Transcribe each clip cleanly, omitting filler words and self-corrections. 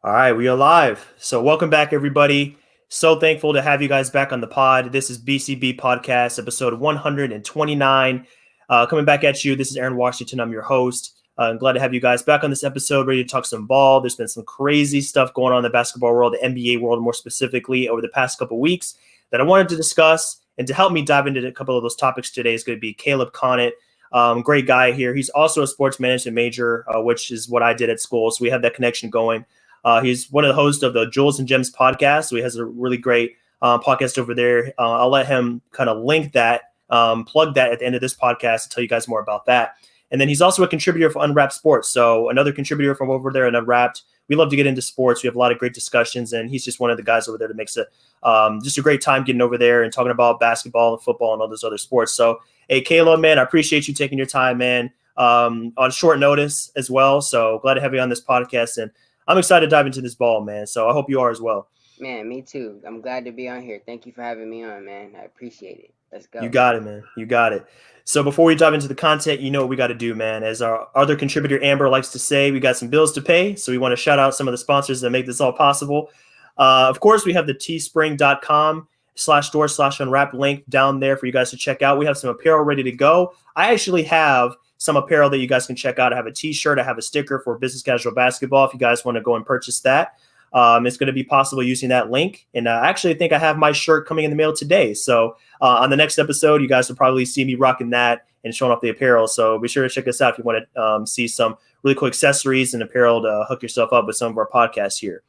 All right, we are live. So, welcome back, everybody. So thankful to have you guys back on the pod. This is BCB Podcast, episode 129. Coming back at you. This is Aaron Washington. I'm your host. I'm glad to have you guys back on this episode, ready to talk some ball. There's been some crazy stuff going on in the basketball world, the NBA world more specifically, over the past couple weeks that I wanted to discuss. And to help me dive into a couple of those topics today is going to be Caleb Connett. Great guy here. He's also a sports management major, which is what I did at school. So we have that connection going. He's one of the hosts of the Jules and Gems podcast. So he has a really great podcast over there. I'll let him kind of link that, plug that at the end of this podcast and tell you guys more about that. And then he's also a contributor for Unwrapped Sports. So another contributor from over there at Unwrapped. We love to get into sports. We have a lot of great discussions, and he's just one of the guys over there that makes it just a great time getting over there and talking about basketball and football and all those other sports. So, hey, Caleb, man, I appreciate you taking your time, man, on short notice as well. So glad to have you on this podcast. And I'm excited to dive into this ball, man. So I hope you are as well. Man, me too. I'm glad to be on here. Thank you for having me on, man. I appreciate it. Let's You go. got it, man. You got it. So before we dive into the content, you know what we got to do, man. As our other contributor, Amber, likes to say, we got some bills to pay. So we want to shout out some of the sponsors that make this all possible. Of course, we have the teespring.com/store/unwrapped link down there for you guys to check out. We have some apparel ready to go. I actually have some apparel that you guys can check out. I have a t-shirt. I have a sticker for business casual basketball if you guys want to go and purchase that. It's going to be possible using that link. And I actually think I have my shirt coming in the mail today. So on the next episode, you guys will probably see me rocking that and showing off the apparel. So be sure to check us out if you want to see some really cool accessories and apparel to hook yourself up with some of our podcasts here.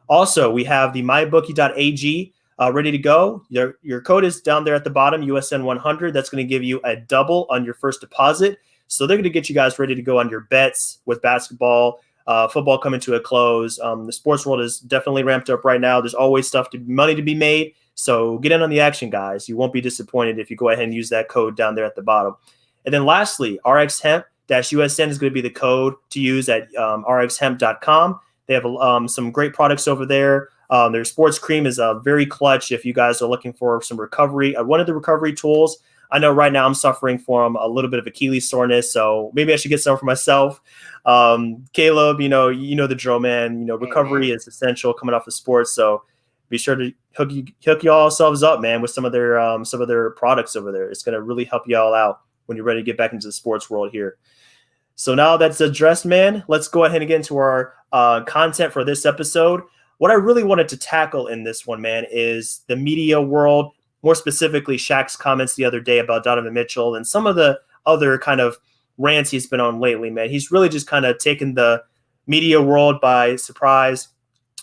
Also, we have the mybookie.ag ready to go. Your code is down there at the bottom, USN100. That's going to give you a double on your first deposit. So they're going to get you guys ready to go on your bets with basketball, football coming to a close. The sports world is definitely ramped up right now. There's always money to be made. So get in on the action, guys. You won't be disappointed if you go ahead and use that code down there at the bottom. And then lastly, RXHemp-USN is going to be the code to use at rxhemp.com. They have some great products over there. Their sports cream is very clutch if you guys are looking for some recovery. One of the recovery tools, I know right now I'm suffering from a little bit of Achilles soreness, so maybe I should get some for myself. Caleb, you know the drill, man. Hey, Recovery man. is essential coming off of sports, so be sure to hook you all selves up, man, with some of their products over there. It's going to really help you all out when you're ready to get back into the sports world here. So now that's addressed, man, let's go ahead and get into our content for this episode. What I really wanted to tackle in this one, man, is the media world, more specifically Shaq's comments the other day about Donovan Mitchell and some of the other kind of rants he's been on lately, man. He's really just kind of taken the media world by surprise.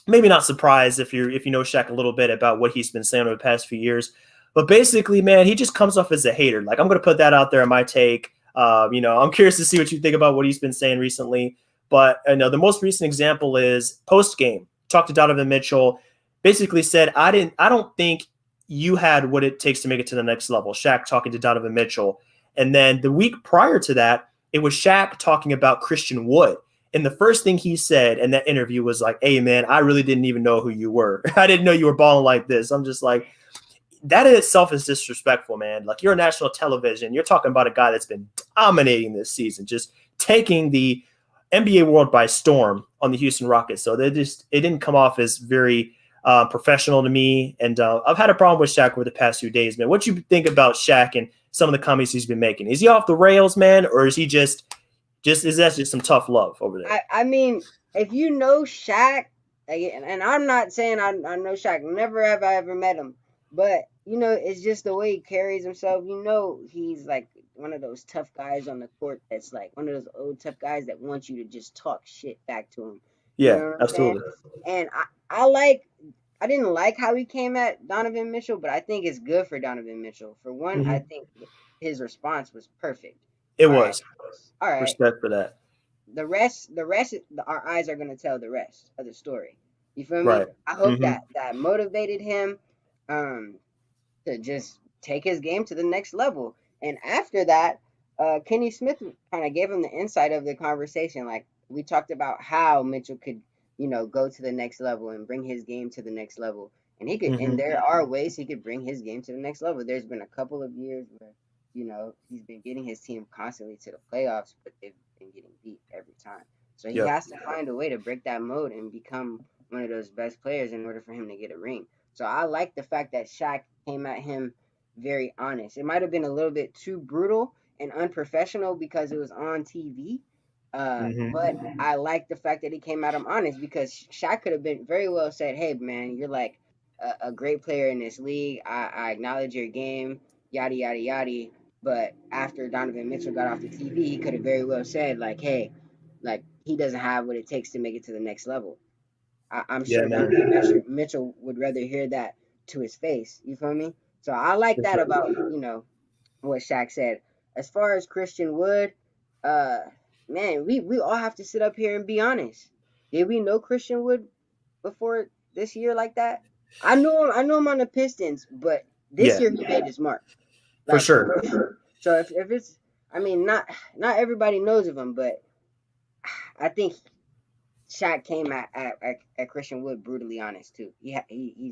Maybe not surprised if you know Shaq a little bit about what he's been saying over the past few years. But basically, man, he just comes off as a hater. Like, I'm going to put that out there in my take. I'm curious to see what you think about what he's been saying recently. But the most recent example is post game. Talked to Donovan Mitchell. Basically said, I don't think you had what it takes to make it to the next level. Shaq talking to Donovan Mitchell. And then the week prior to that, it was Shaq talking about Christian Wood. And the first thing he said in that interview was like, hey, man, I really didn't even know who you were. I didn't know you were balling like this. I'm just like, that in itself is disrespectful, man. Like, you're on national television. You're talking about a guy that's been dominating this season, just taking the NBA world by storm on the Houston Rockets. So it didn't come off as very professional to me. And I've had a problem with Shaq over the past few days, man. What you think about Shaq and some of the comments he's been making? Is he off the rails, man, or is he just is that just some tough love over there? I mean, if you know Shaq, and I'm not saying I know Shaq, never have I ever met him, but it's just the way he carries himself. He's like one of those tough guys on the court that's like one of those old tough guys that wants you to just talk shit back to him. You Yeah, know what I'm saying? absolutely. And I didn't like how he came at Donovan Mitchell, but I think it's good for Donovan Mitchell. For one, I Mm-hmm. think his response was perfect. It All right, was all right. respect for that. The rest, our eyes are gonna tell the rest of the story. You feel me? Right. I hope Mm-hmm. that motivated him um to just take his game to the next level. And after that, Kenny Smith kind of gave him the insight of the conversation. Like, we talked about how Mitchell could, go to the next level and bring his game to the next level. And Mm-hmm. there are ways he could bring his game to the next level. There's been a couple of years where, he's been getting his team constantly to the playoffs, but they've been getting beat every time. So he Yep. has to find a way to break that mode and become one of those best players in order for him to get a ring. So I like the fact that Shaq came at him very honest. It might have been a little bit too brutal and unprofessional because it was on TV. But Hmm. I like the fact that he came at him honest because Shaq could have been very well said, "Hey man, you're like a great player in this league. I acknowledge your game, yada yada yada." But after Donovan Mitchell got off the TV, he could have very well said, like, "Hey, like he doesn't have what it takes to make it to the next level." I'm Yeah, sure man, Donovan Mitchell would rather hear that to his face. You feel me? So I like for that sure. about what Shaq said. As far as Christian Wood, uh, man, we all have to sit up here and be honest. Did we know Christian Wood before this year like that? I knew him on the Pistons, but this Yeah, year he made his mark, for like sure. for sure. So if it's, I mean, not everybody knows of him, but I think Shaq came at Christian Wood brutally honest too. He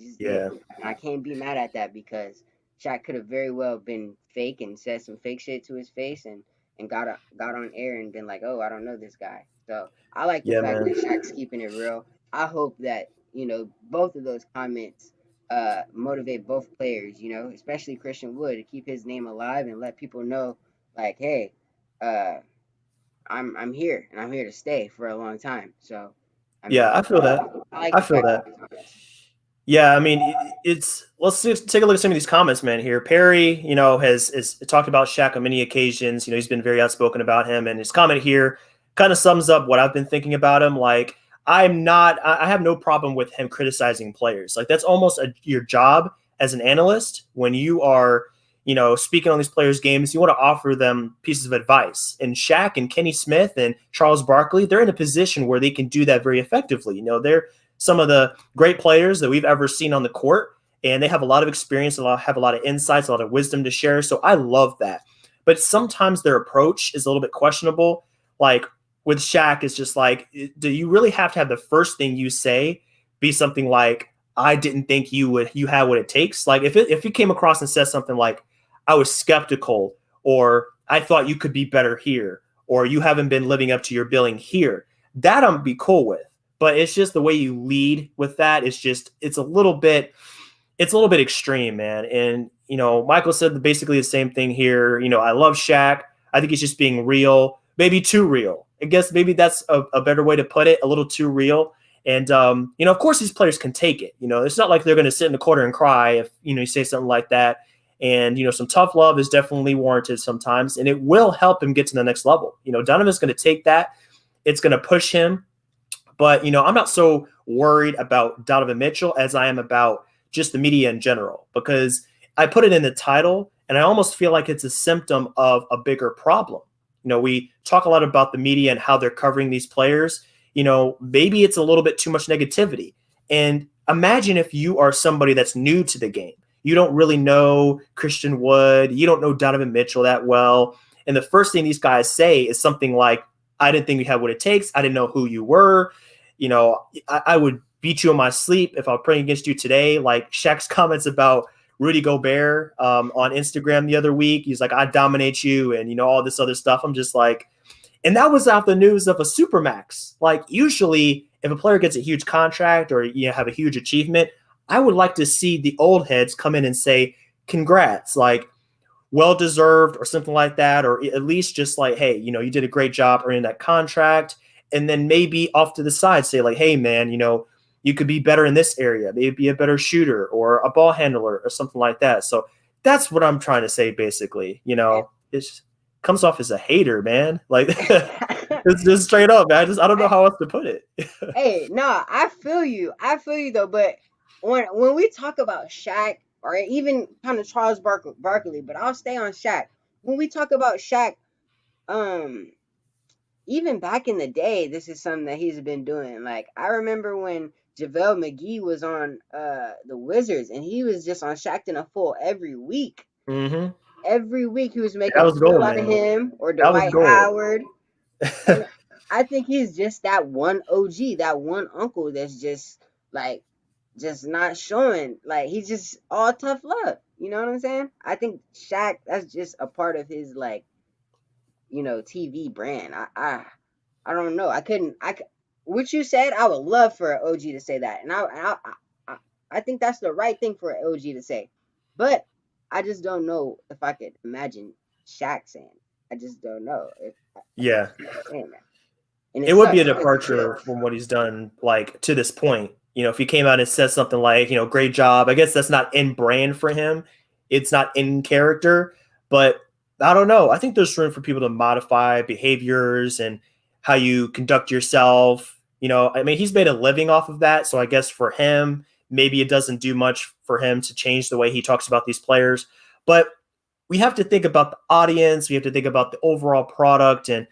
just did. Yeah, And I can't be mad at that because Shaq could have very well been fake and said some fake shit to his face and got on air and been like, oh, I don't know this guy. So I like the yeah, fact man. that Shaq's keeping it real. I hope that both of those comments motivate both players. Especially Christian Wood to keep his name alive and let people know like, hey, uh, I'm here and I'm here to stay for a long time. So, I Yeah, mean, I feel that. I like I the feel fact that that. he's honest. Yeah, I mean, it's let's just take a look at some of these comments, man. Here, Perry, has talked about Shaq on many occasions. He's been very outspoken about him, and his comment here kind of sums up what I've been thinking about him. Like, I have no problem with him criticizing players. Like, that's almost your job as an analyst when you are, speaking on these players' games. You want to offer them pieces of advice. And Shaq and Kenny Smith and Charles Barkley, they're in a position where they can do that very effectively. They're some of the great players that we've ever seen on the court, and they have a lot of experience, have a lot of insights, a lot of wisdom to share. So I love that. But sometimes their approach is a little bit questionable. Like with Shaq, it's just like, do you really have to have the first thing you say be something like, "I didn't think you had what it takes"? Like if you came across and said something like, "I was skeptical," or "I thought you could be better here," or "You haven't been living up to your billing here," that I'm be cool with. But it's just the way you lead with that. It's a little bit extreme, man. And Michael said basically the same thing here. I love Shaq. I think he's just being real, maybe too real. I guess maybe that's a better way to put it. A little too real. And of course, these players can take it. It's not like they're going to sit in the corner and cry if you say something like that. And some tough love is definitely warranted sometimes, and it will help him get to the next level. Donovan's going to take that. It's going to push him, but I'm not so worried about Donovan Mitchell as I am about just the media in general, because I put it in the title and I almost feel like it's a symptom of a bigger problem. We talk a lot about the media and how they're covering these players. Maybe it's a little bit too much negativity. And imagine if you are somebody that's new to the game. You don't really know Christian Wood, you don't know Donovan Mitchell that well. And the first thing these guys say is something like, "I didn't think you had what it takes. I didn't know who you were. I would beat you in my sleep if I was praying against you today." Like Shaq's comments about Rudy Gobert on Instagram the other week. He's like, "I dominate you," and all this other stuff. I'm just like, and that was out the news of a supermax. Like usually, if a player gets a huge contract or have a huge achievement, I would like to see the old heads come in and say, "Congrats!" Like, well deserved or something like that, or at least just like, "Hey, you did a great job earning that contract." And then maybe off to the side say like, "Hey man, you could be better in this area, maybe be a better shooter or a ball handler or something like that." So that's what I'm trying to say basically. It comes off as a hater, man. Like it's just straight up, man. I don't know how else to put it. Hey, nah, I feel you. I feel you though. But when we talk about Shaq or even kind of Charles Barkley, but I'll stay on Shaq. When we talk about Shaq, um, even back in the day, this is something that he's been doing. Like I remember when JaVale McGee was on the Wizards and he was just on Shaqtin' a Fool every week. Hmm. Every week he was making That a was fool gold, out of man. him or That was Dwight gold. Howard. And I think he's just that one OG, that one uncle that's just not showing. Like he's just all tough love. You know what I'm saying? I think Shaq, that's just a part of his TV brand. I don't know. what you said, I would love for an OG to say that, and I, I think that's the right thing for an OG to say. But I just don't know if I could imagine Shaq saying. I just don't know if I could Yeah, see him saying that, and it it would be a sucks because he departure could. from what he's done like to this point. If he came out and said something like, great job. I guess that's not in brand for him. It's not in character, but I don't know. I think there's room for people to modify behaviors and how you conduct yourself. I mean, he's made a living off of that, so I guess for him, maybe it doesn't do much for him to change the way he talks about these players. But we have to think about the audience. We have to think about the overall product, and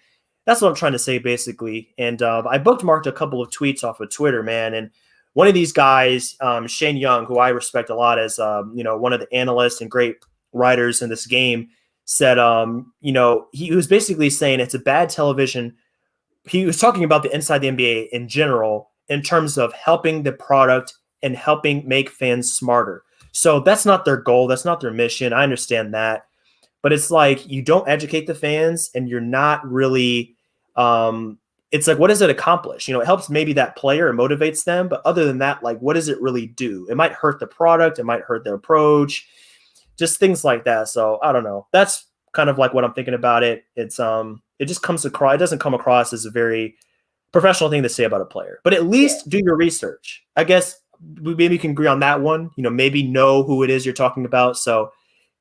that's what I'm trying to say, basically. And I bookmarked a couple of tweets off of Twitter, man. And one of these guys, Shane Young, who I respect a lot as one of the analysts and great writers in this game, said, he was basically saying it's a bad television. He was talking about the Inside the NBA in general in terms of helping the product and helping make fans smarter. So that's not their goal. That's not their mission. I understand that. But it's like you don't educate the fans and you're not really it's like, what does it accomplish? It helps maybe that player, it motivates them, but other than that, like, what does it really do? It might hurt the product, it might hurt their approach, just things like that. So I don't know. That's kind of like what I'm thinking about it. It just comes across, it doesn't come across as a very professional thing to say about a player, but at Yeah. least do your research. I guess we maybe can agree on that one. Maybe know who it is you're talking about. So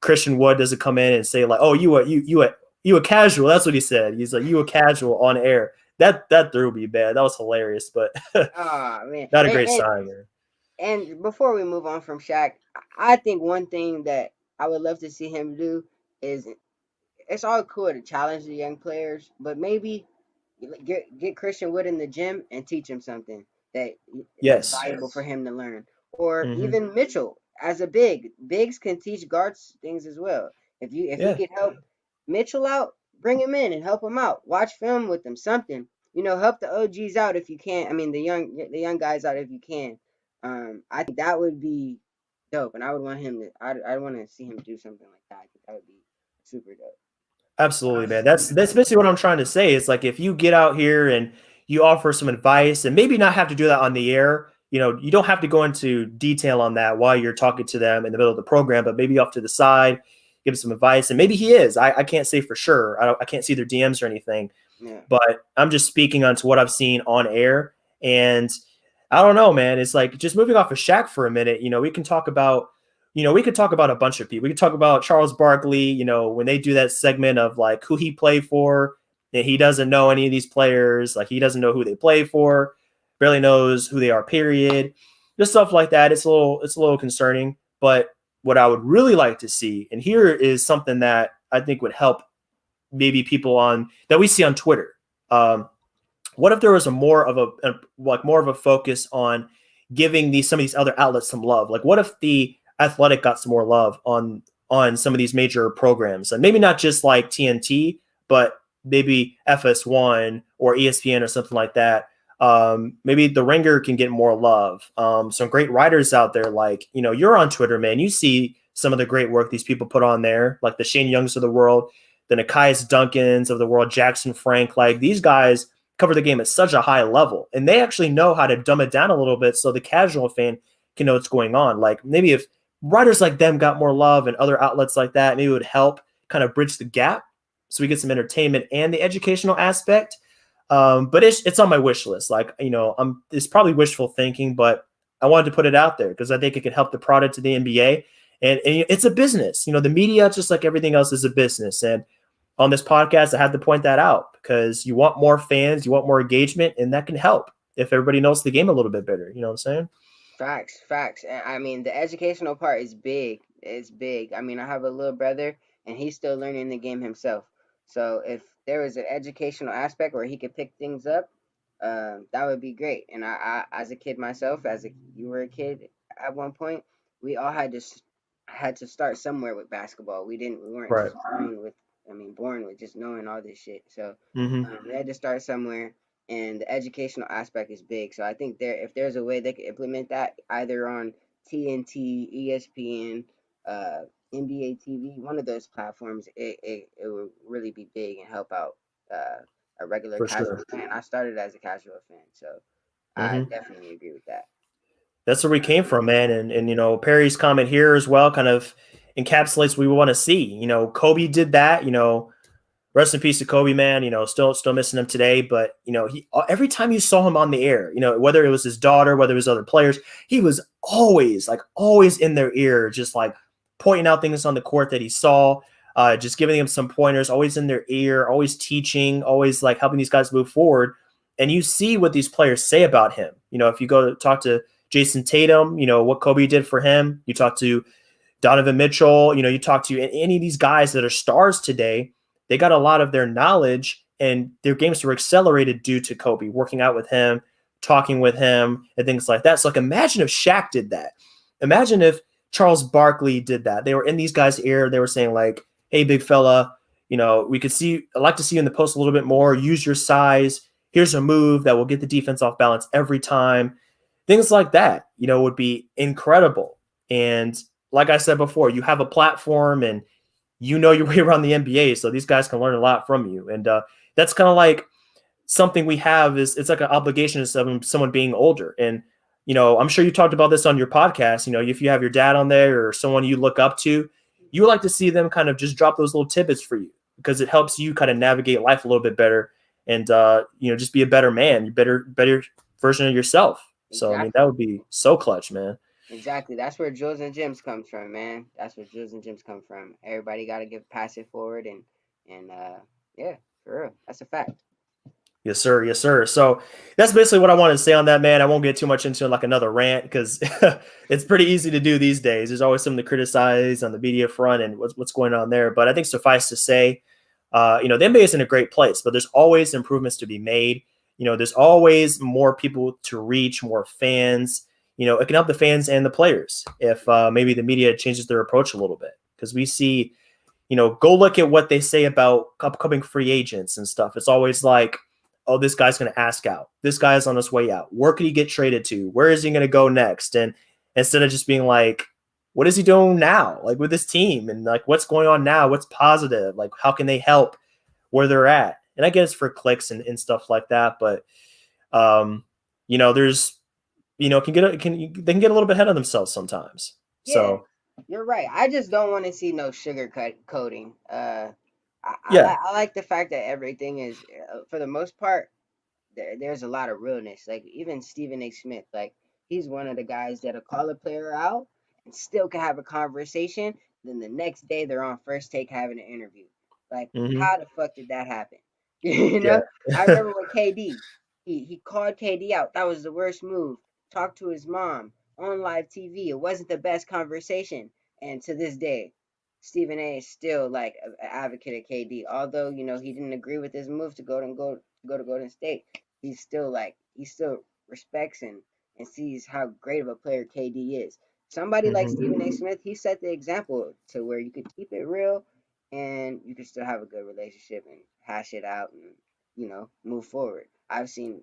Christian Wood doesn't come in and say like, "Oh, you a casual." That's what he said. He's like, "You a casual on air." That threw me, man. That was hilarious, but Oh man, not a great sign, man. and before we move on from Shaq, I think one thing that I would love to see him do is it's all cool to challenge the young players, but maybe get Christian Wood in the gym and teach him something that that's Yes. valuable for him to learn. Or Mm-hmm. even Mitchell as a bigs can teach guards things as well. If he Yeah. could help Mitchell out, bring him in and help him out. Watch film with him, something. Help the OGs out if you can. I mean the young guys out if you can. I think that would be dope, and I would want him to. I want to see him do something like that. I think that would be super dope. Absolutely, man. That's basically what I'm trying to say. It's like if you get out here and you offer some advice, and maybe not have to do that on the air. You don't have to go into detail on that while you're talking to them in the middle of the program, but maybe off to the side, give some advice, and maybe he is. I can't say for sure. I can't see their DMs or anything, Yeah. but I'm just speaking onto what I've seen on air, and I don't know, man. It's like just moving off of Shaq for a minute. We could talk about a bunch of people. We could talk about Charles Barkley, when they do that segment of like who he played for, and he doesn't know any of these players, like he doesn't know who they play for, barely knows who they are, period. Just stuff like that. It's a little concerning. But what I would really like to see, and here is something that I think would help maybe people on that we see on Twitter. What if there was more of a focus on giving some of these other outlets some love? Like, what if the Athletic got some more love on some of these major programs, and maybe not just like TNT, but maybe FS1 or ESPN or something like that. Maybe the Ringer can get more love. Some great writers out there, like you're on Twitter, man. You see some of the great work these people put on there, like the Shane Youngs of the world, the Nekias Duncans of the world, Jackson Frank. Like these guys cover the game at such a high level, and they actually know how to dumb it down a little bit so the casual fan can know what's going on. Like maybe if writers like them got more love and other outlets like that, maybe it would help kind of bridge the gap so we get some entertainment and the educational aspect. But it's on my wish list. Like, it's probably wishful thinking, but I wanted to put it out there because I think it could help the product of the NBA. And it's a business. The media, just like everything else, is a business. And on this podcast, I had to point that out because you want more fans, you want more engagement, and that can help if everybody knows the game a little bit better. You know what I'm saying? Facts, facts. And I mean, the educational part is big. It's big. I mean, I have a little brother, and he's still learning the game himself. So if there was an educational aspect where he could pick things up, that would be great. And as a kid myself, you were a kid at one point, we all had to start somewhere with basketball. We weren't Right. just born with just knowing all this shit. So Mm-hmm. we had to start somewhere, and the educational aspect is big. So I think if there's a way they could implement that either on TNT, ESPN, NBA TV, one of those platforms, it would really be big and help out a regular For casual sure. fan. I started as a casual fan, so I Hmm. definitely agree with that. That's where we came from, man. And Perry's comment here as well kind of encapsulates what we want to see. Kobe did that. Rest in peace to Kobe, man. Still missing him today. But he every time you saw him on the air, whether it was his daughter, whether it was other players, he was always in their ear, just like pointing out things on the court that he saw, just giving them some pointers, always in their ear, always teaching, always like helping these guys move forward. And you see what these players say about him. If you go to talk to Jason Tatum, what Kobe did for him, you talk to Donovan Mitchell, you talk to any of these guys that are stars today, they got a lot of their knowledge and their games were accelerated due to Kobe, working out with him, talking with him, and things like that. So, like, imagine if Shaq did that. Imagine if Charles Barkley did that. They were in these guys' ear. They were saying, like, hey, big fella, we could see, I'd like to see you in the post a little bit more. Use your size. Here's a move that will get the defense off balance every time. Things like that, would be incredible. And like I said before, you have a platform and your way around the NBA, so these guys can learn a lot from you. And that's kind of like something we have is it's like an obligation of someone being older. And I'm sure you talked about this on your podcast. If you have your dad on there or someone you look up to, you like to see them kind of just drop those little tidbits for you because it helps you kind of navigate life a little bit better and just be a better man, better version of yourself. So I mean that Exactly. would be so clutch, man. Exactly. That's where Jewels and Gems comes from, man. That's where Jewels and Gems come from. Everybody got to give pass it forward and yeah, for real. That's a fact. Yes, sir. Yes, sir. So that's basically what I wanted to say on that, man. I won't get too much into like another rant because it's pretty easy to do these days. There's always something to criticize on the media front and what's going on there. But I think suffice to say, the NBA is in a great place, but there's always improvements to be made. There's always more people to reach, more fans. It can help the fans and the players if maybe the media changes their approach a little bit because we see, go look at what they say about upcoming free agents and stuff. It's always like, oh, this guy's going to ask out. This guy's on his way out. Where could he get traded to? Where is he going to go next? And instead of just being like, what is he doing now? Like with his team and like what's going on now? What's positive? Like how can they help where they're at? And I guess for clicks and stuff like that. But, there's, they can get a little bit ahead of themselves sometimes. Yeah, So you're right. I just don't want to see no sugar coating. yeah. I like the fact that everything is, for the most part, there's a lot of realness. Like even Stephen A. Smith, like he's one of the guys that'll call a player out and still can have a conversation. Then the next day they're on First Take having an interview. Like Hmm. how the fuck did that happen? you Yeah. know, I remember with KD, he called KD out. That was the worst move. Talked to his mom on live TV. It wasn't the best conversation, and to this day, Stephen A. is still like an advocate of KD. Although he didn't agree with his move to go to Golden State, he still respects and sees how great of a player KD is. Somebody like Stephen A. Hmm. Smith, he set the example to where you could keep it real and you could still have a good relationship and hash it out and move forward. I've seen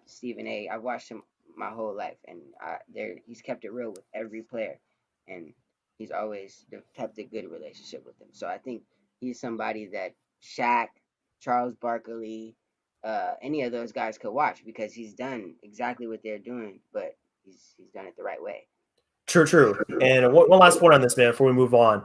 Stephen A. I've watched him my whole life, and he's kept it real with every player, and he's always kept a good relationship with them. So I think he's somebody that Shaq, Charles Barkley, any of those guys could watch because he's done exactly what they're doing, but he's done it the right way. True, true. And one last point on this, man, before we move on.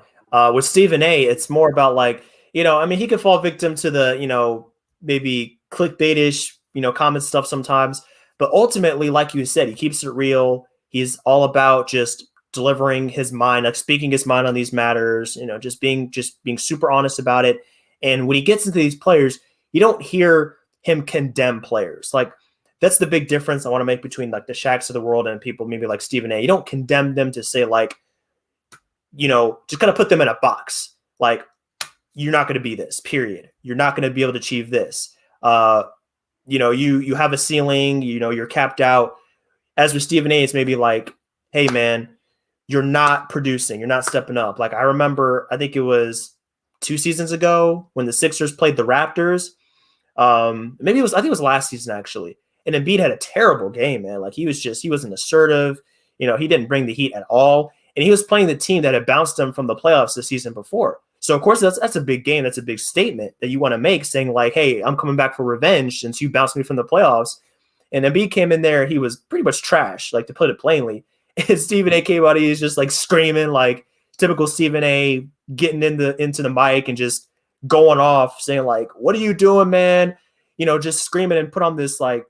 With Stephen A, it's more about like, I mean, he could fall victim to the, maybe clickbaitish, comment stuff sometimes. But ultimately, like you said, he keeps it real. He's all about just delivering his mind, like speaking his mind on these matters, just being super honest about it. And when he gets into these players, you don't hear him condemn players. Like that's the big difference I want to make between like the Shaqs of the world and people maybe like Stephen A. You don't condemn them to say like, just kind of put them in a box. Like you're not going to be this. Period. You're not going to be able to achieve this. You have a ceiling. You're capped out. As with Stephen A, it's maybe like, hey man, you're not producing. You're not stepping up. Like I remember, I think it was 2 seasons ago when the Sixers played the Raptors. Maybe I think it was last season actually. And Embiid had a terrible game, man. Like he wasn't assertive. He didn't bring the heat at all. And he was playing the team that had bounced him from the playoffs the season before. So of course that's a big game. That's a big statement that you want to make, saying like, "Hey, I'm coming back for revenge since you bounced me from the playoffs." And Embiid came in there, he was pretty much trash, like to put it plainly. And Stephen A. came out, he's just like screaming, like typical Stephen A. getting into the mic and just going off, saying like, "What are you doing, man?" Just screaming and put on this like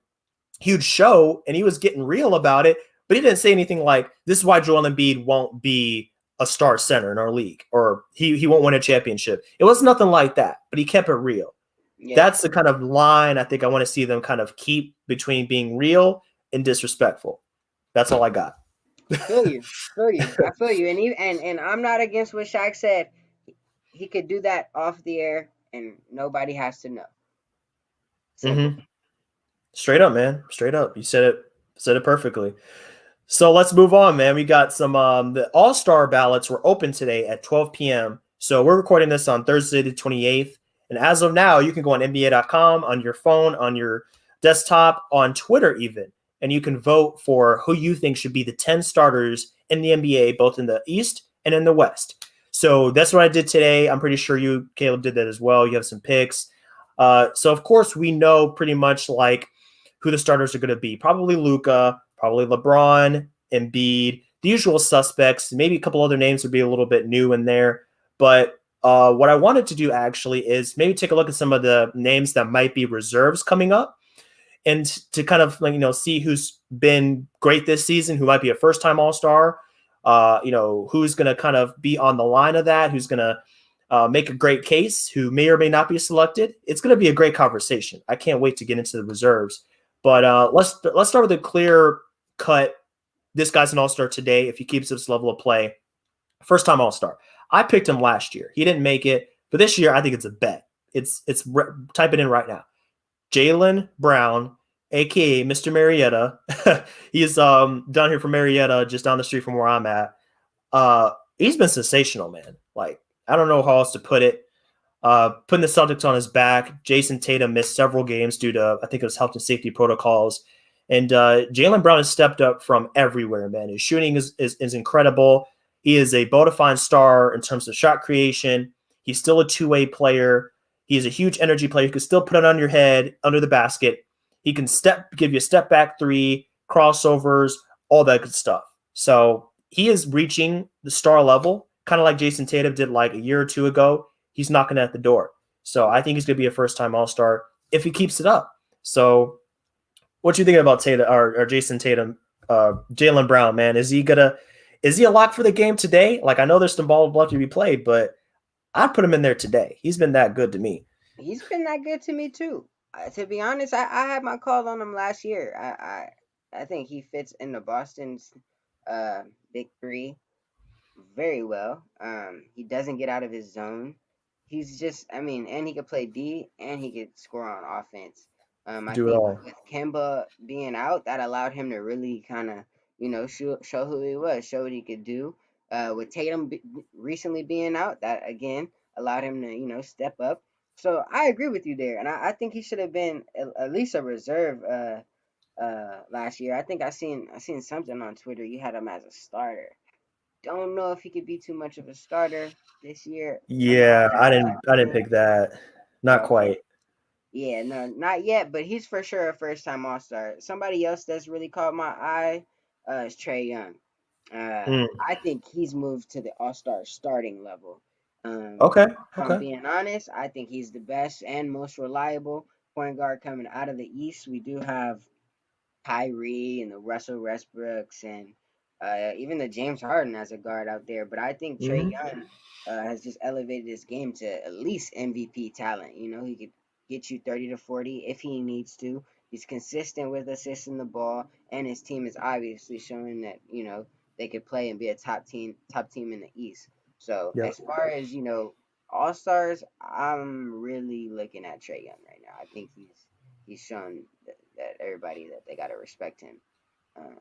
huge show, and he was getting real about it. But he didn't say anything like, "This is why Joel Embiid won't be a star center in our league," or he won't win a championship. It was nothing like that, but he kept it real. Yeah. That's the kind of line I think I want to see them kind of keep between being real and disrespectful. That's all I got. I feel you. I feel you. And I'm not against what Shaq said. He could do that off the air, and nobody has to know. Simple. Mm-hmm. Straight up, man. Straight up. You said it perfectly. So let's move on, man. We got some the All-Star ballots were open today at 12 p.m. So we're recording this on Thursday the 28th. And as of now, you can go on NBA.com, on your phone, on your desktop, on Twitter even, and you can vote for who you think should be the 10 starters in the NBA, both in the East and in the West. So that's what I did today. I'm pretty sure you, Caleb, did that as well. You have some picks. So, of course, we know pretty much like who the starters are going to be. Probably Luka, probably LeBron, Embiid, the usual suspects. Maybe a couple other names would be a little bit new in there. But what I wanted to do actually is maybe take a look at some of the names that might be reserves coming up, and to kind of see who's been great this season, who might be a first-time All-Star, who's going to kind of be on the line of that, who's going to make a great case, who may or may not be selected. It's going to be a great conversation. I can't wait to get into the reserves. But let's start with a clear cut. This guy's an All-Star today if he keeps this level of play. First-time All-Star. I picked him last year. He didn't make it, but this year I think it's a bet. Type it in right now. Jaylen Brown, aka Mr. Marietta. He's down here from Marietta, just down the street from where I'm at. He's been sensational, man. Like, I don't know how else to put it. Putting the Celtics on his back. Jason Tatum missed several games due to, I think it was health and safety protocols. And Jaylen Brown has stepped up from everywhere, man. His shooting is incredible. He is a bona fide star in terms of shot creation. He's still a two-way player. He's a huge energy player. He can still put it on your head, under the basket. He can give you a step back three, crossovers, all that good stuff. So he is reaching the star level, kind of like Jason Tatum did like a year or two ago. He's knocking at the door. So I think he's going to be a first-time All-Star if he keeps it up. So what you think about Tatum or Jason Tatum, Jaylen Brown, man? Is he a lock for the game today? Like, I know there's some ball left to be played, but I'd put him in there today. He's been that good to me. He's been that good to me too. To be honest, I had my call on him last year. I think he fits in the Boston's big three very well. He doesn't get out of his zone. He's just, and he could play D and he could score on offense. I Do it think all. with Kemba being out, that allowed him to really kind of, show who he was, show what he could do. With Tatum recently being out, that again allowed him to, step up. So I agree with you there, and I think he should have been at least a reserve last year. I think I seen something on Twitter. You had him as a starter. Don't know if he could be too much of a starter this year. I'm not Yeah, I didn't pick that. Not okay. quite. Yeah, no, not yet, but he's for sure a first time All Star. Somebody else that's really caught my eye is Trey Young. Mm. I think he's moved to the All Star starting level. Okay. If I'm Okay. being honest, I think he's the best and most reliable point guard coming out of the East. We do have Kyrie and the Russell Westbrooks and even the James Harden as a guard out there. But I think Trey Hmm. Young has just elevated his game to at least MVP talent. He could get you 30 to 40 if he needs to. He's consistent with assisting the ball, and his team is obviously showing that they could play and be a top team in the East. So Yep. as far as All Stars, I'm really looking at Trey Young right now. I think he's shown that everybody that they gotta respect him. Um,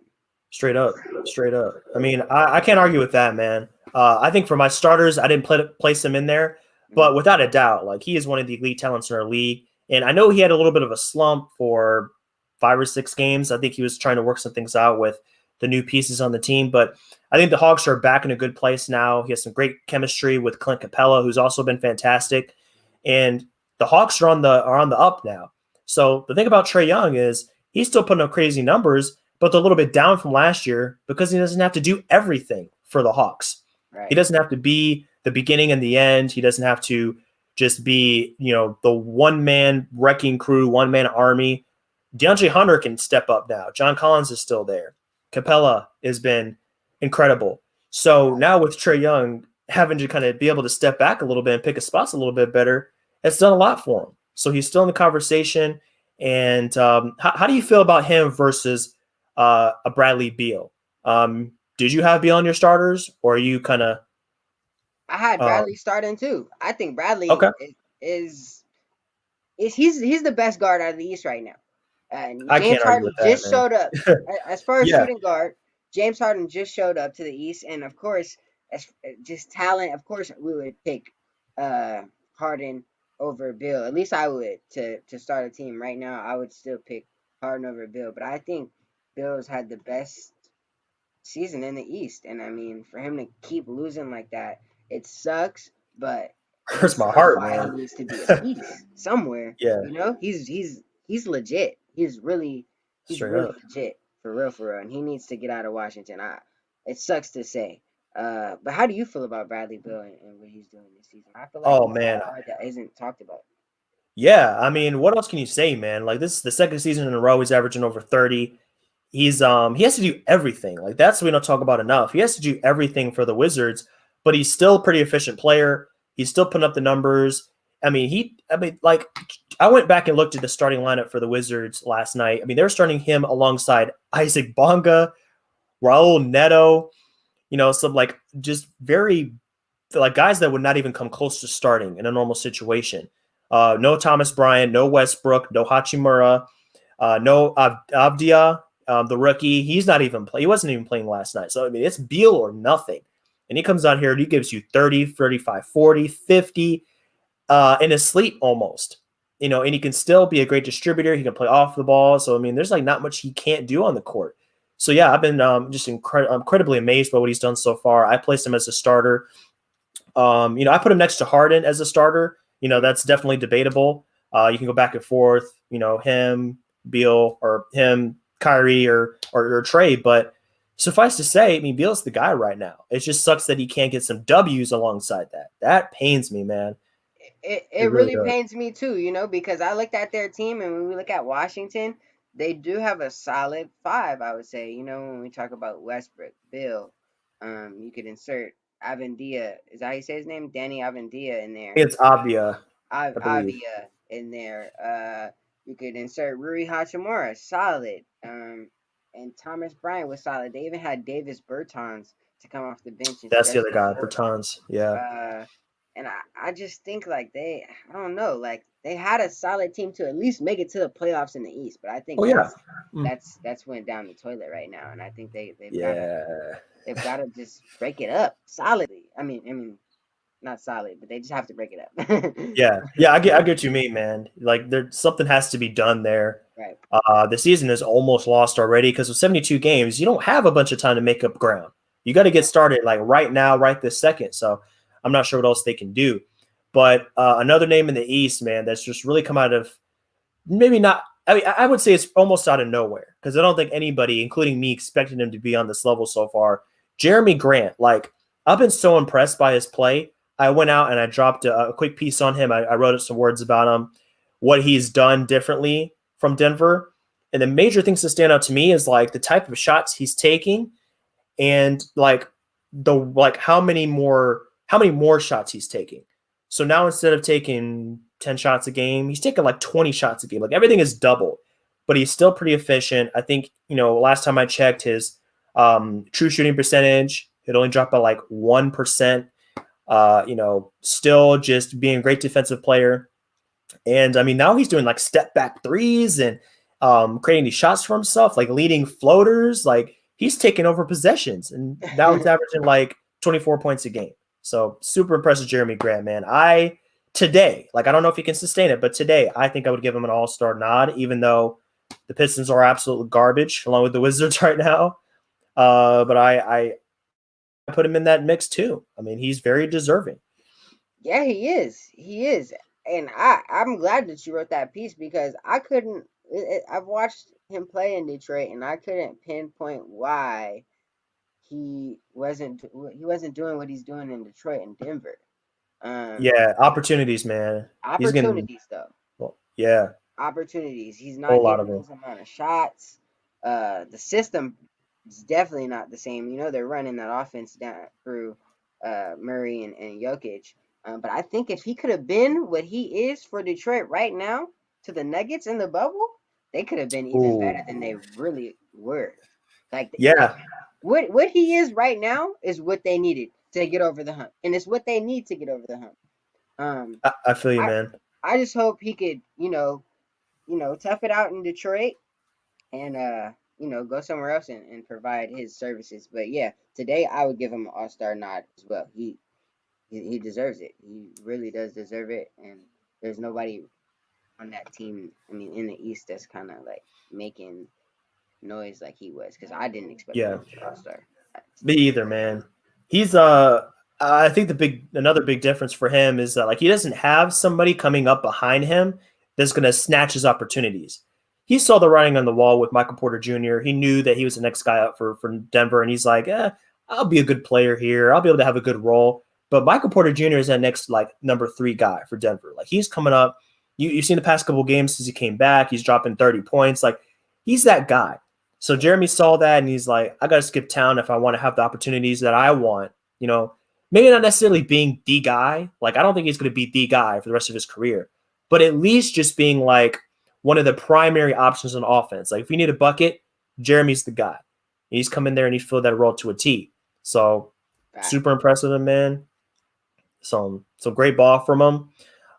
Straight up. Straight up. I mean, I can't argue with that, man. I think for my starters, I didn't place him in there, but mhm. without a doubt, like he is one of the elite talents in our league. And I know he had a little bit of a slump for 5 or 6 games. I think he was trying to work some things out with the new pieces on the team. But I think the Hawks are back in a good place now. He has some great chemistry with Clint Capella, who's also been fantastic. And the Hawks are on the up now. So the thing about Trae Young is he's still putting up crazy numbers, but they're a little bit down from last year because he doesn't have to do everything for the Hawks. Right. He doesn't have to be the beginning and the end. He doesn't have to just be, the one-man wrecking crew, one-man army. DeAndre Hunter can step up now. John Collins is still there. Capella has been incredible. So now with Trae Young having to kind of be able to step back a little bit and pick his spots a little bit better, it's done a lot for him. So he's still in the conversation. And how do you feel about him versus a Bradley Beal? Did you have Beal on your starters, or are you kind of? I had Bradley starting too. I think Bradley okay. is he's the best guard out of the East right now. And I James can't argue Harden with that, just showed up. As far as Yeah. shooting guard, James Harden just showed up to the East, and of course, as just talent, of course, we would pick Harden over Bill. At least I would to start a team right now. I would still pick Harden over Bill, but I think Bill's had the best season in the East, and I mean, for him to keep losing like that, it sucks. But hurts my heart, why man. he needs to be a piece somewhere. Yeah, he's legit. He's really straight up. legit for real, and he needs to get out of Washington. It sucks to say. But how do you feel about Bradley Beal and what he's doing this season? I feel like Oh man, that isn't talked about. Yeah, I mean, what else can you say, man? Like, this is the second season in a row he's averaging over 30. He has to do everything. Like, that's what we don't talk about enough. He has to do everything for the Wizards, but he's still a pretty efficient player. He's still putting up the numbers. I mean, like, I went back and looked at the starting lineup for the Wizards last night. I mean, they're starting him alongside Isaac Bonga, Raul Neto, some like just very like guys that would not even come close to starting in a normal situation. No Thomas Bryant, no Westbrook, no Hachimura, no Avdia, the rookie. He wasn't even playing last night. So, I mean, it's Beal or nothing. And he comes out here and he gives you 30, 35, 40, 50 in his sleep almost. And he can still be a great distributor. He can play off the ball. So, I mean, there's like not much he can't do on the court. So, yeah, I've been just incredibly amazed by what he's done so far. I placed him as a starter. I put him next to Harden as a starter. That's definitely debatable. You can go back and forth, him, Beal, or him, Kyrie, or Trae. But suffice to say, I mean, Beal's the guy right now. It just sucks that he can't get some W's alongside that. That pains me, man. It really pains me too, because I looked at their team, and when we look at Washington, they do have a solid five, I would say. When we talk about Westbrook, Bill, you could insert Avendia. Is that how you say his name? Danny Avendia in there. It's Avdia. Avdia in there. You could insert Rui Hachimura, solid. And Thomas Bryant was solid. They even had Davis Bertans to come off the bench. That's the other guy, Bertans. Yeah. And I just think like I don't know, like they had a solid team to at least make it to the playoffs in the East. But I think that's went down the toilet right now, and I think they've got to just break it up solidly. I mean, not solid, but they just have to break it up. Yeah, I get what you mean, man. Like something has to be done there. Right. The season is almost lost already because with 72 games, you don't have a bunch of time to make up ground. You got to get started like right now, right this second. So I'm not sure what else they can do. But another name in the East, man, that's just really come out of maybe not. I mean, I would say it's almost out of nowhere because I don't think anybody, including me, expected him to be on this level so far. Jeremy Grant, like I've been so impressed by his play. I went out and I dropped a quick piece on him. I wrote some words about him, what he's done differently from Denver. And the major things that stand out to me is like the type of shots he's taking and like how many more shots he's taking. So now instead of taking 10 shots a game, he's taking like 20 shots a game. Like everything is doubled, but he's still pretty efficient. I think, last time I checked his true shooting percentage, it only dropped by like 1%. Still just being a great defensive player. And I mean, now he's doing like step back threes and creating these shots for himself, like leading floaters. Like he's taking over possessions and now he's averaging like 24 points a game. So super impressive, Jeremy Grant, man. Today, I don't know if he can sustain it, but today I think I would give him an all-star nod, even though the Pistons are absolute garbage along with the Wizards right now. But I put him in that mix too. I mean, he's very deserving. Yeah, he is. He is. And I'm glad that you wrote that piece because I couldn't. I've watched him play in Detroit, and I couldn't pinpoint why he wasn't doing what he's doing in Detroit and Denver. Um, Yeah, opportunities, man. He's getting, Opportunities though. well, yeah, Opportunities. He's a whole not lot getting of them. those amount of shots. The system is definitely not the same. You know, they're running that offense down through Murray and Jokic. But I think if he could have been what he is for Detroit right now to the Nuggets in the bubble, they could have been even better Ooh, than they really were. Like yeah, what he is right now is what they needed to get over the hump, and it's what they need to get over the hump. Um, I feel you, I man. I just hope he could, tough it out in Detroit and go somewhere else and provide his services. But yeah, today I would give him an all-star nod as well. He deserves it. He really does deserve it. And there's nobody on that team, I mean, in the East that's kind of like making noise like he was because I didn't expect him Yeah, to be all-star me today. either, man. He's I think another big difference for him is that like he doesn't have somebody coming up behind him that's gonna snatch his opportunities. He saw the writing on the wall with Michael Porter Jr. He knew that he was the next guy up for Denver, and he's like, I'll be a good player here. I'll be able to have a good role. But Michael Porter Jr. is that next like number 3 guy for Denver. Like he's coming up. You've seen the past couple games since he came back. He's dropping 30 points. Like he's that guy. So Jeremy saw that and he's like, I got to skip town if I want to have the opportunities that I want. You know, maybe not necessarily being the guy. Like, I don't think he's going to be the guy for the rest of his career, but at least just being like one of the primary options on offense. Like, if you need a bucket, Jeremy's the guy. He's come in there and he filled that role to a T. So super Facts. impressive, man. Some great ball from him.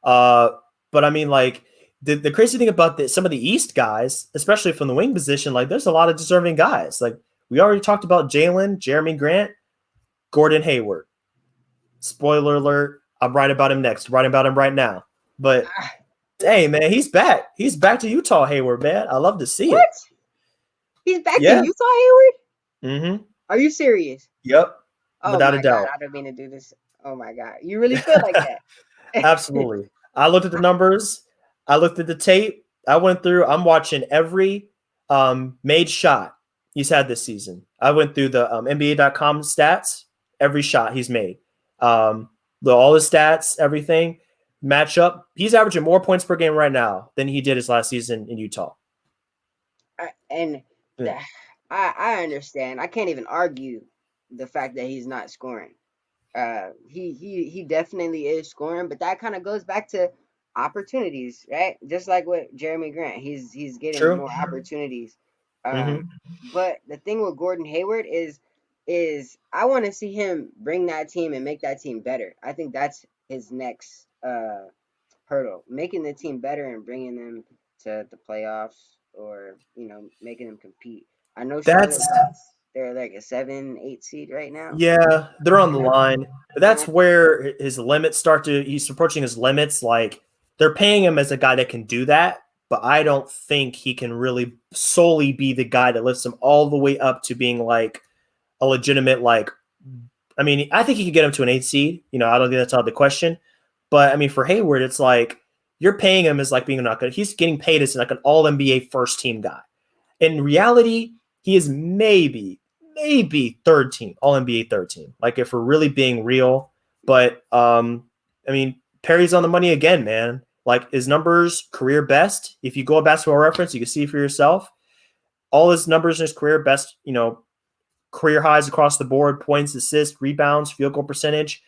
Uh, but I mean, like the crazy thing about some of the East guys, especially from the wing position, like there's a lot of deserving guys. Like we already talked about Jalen, Jeremy Grant, Gordon Hayward. Spoiler alert: I'm writing about him next. Writing about him right now. But Ah, hey, man, he's back. He's back to Utah, Hayward. Man, I love to see it. what? He's back to Yeah. Utah, Hayward? Mm-hmm. Are you serious? Yep. Oh Without a my God, doubt. I don't mean to do this. Oh my God, you really feel like that? Absolutely. I looked at the numbers. I looked at the tape. I went through. I'm watching every made shot he's had this season. I went through the NBA.com stats. Every shot he's made, all his stats, everything match up. He's averaging more points per game right now than he did his last season in Utah. And Yeah. the, I understand. I can't even argue the fact that he's not scoring. He definitely is scoring, but that kind of goes back to opportunities, right? Just like with Jeremy Grant, he's getting True. more opportunities. Um, Mm-hmm. but the thing with Gordon Hayward is I want to see him bring that team and make that team better. I think that's his next hurdle, making the team better and bringing them to the playoffs or making them compete. I know Charlotte, That's they're like a 7, 8 seed right now. Yeah, they're on the And line. But and I that's where his limits start to he's approaching his limits. Like they're paying him as a guy that can do that, but I don't think he can really solely be the guy that lifts him all the way up to being like a legitimate like I mean, I think he could get him to an 8 seed. I don't think that's out of the question. But I mean, for Hayward, it's like you're paying him as like being not good. He's getting paid as like an all NBA first team guy. In reality, he is maybe third team, all NBA third team. Like if we're really being real. But I mean, Perry's on the money again, man. Like his numbers, career best. If you go a basketball reference, you can see for yourself. All his numbers in his career best, career highs across the board, points, assists, rebounds, field goal percentage.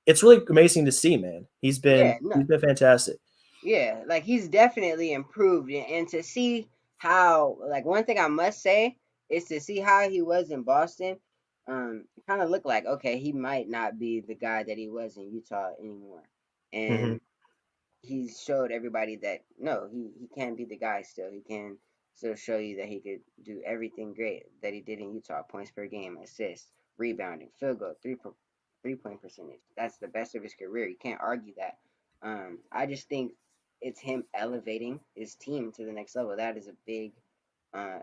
It's really amazing to see, man. He's yeah, been no, he's been fantastic. yeah, like he's definitely improved, and to see how, like, one thing I must say is to see how he was in Boston. It kind of looked like okay, he might not be the guy that he was in Utah anymore, Mm-hmm. and he showed everybody that no, he can be the guy still. He can still show you that he could do everything great that he did in Utah: points per game, assists, rebounding, field goal, 3 point percentage. That's the best of his career. You can't argue that. I just think it's him elevating his team to the next level. That is a big uh,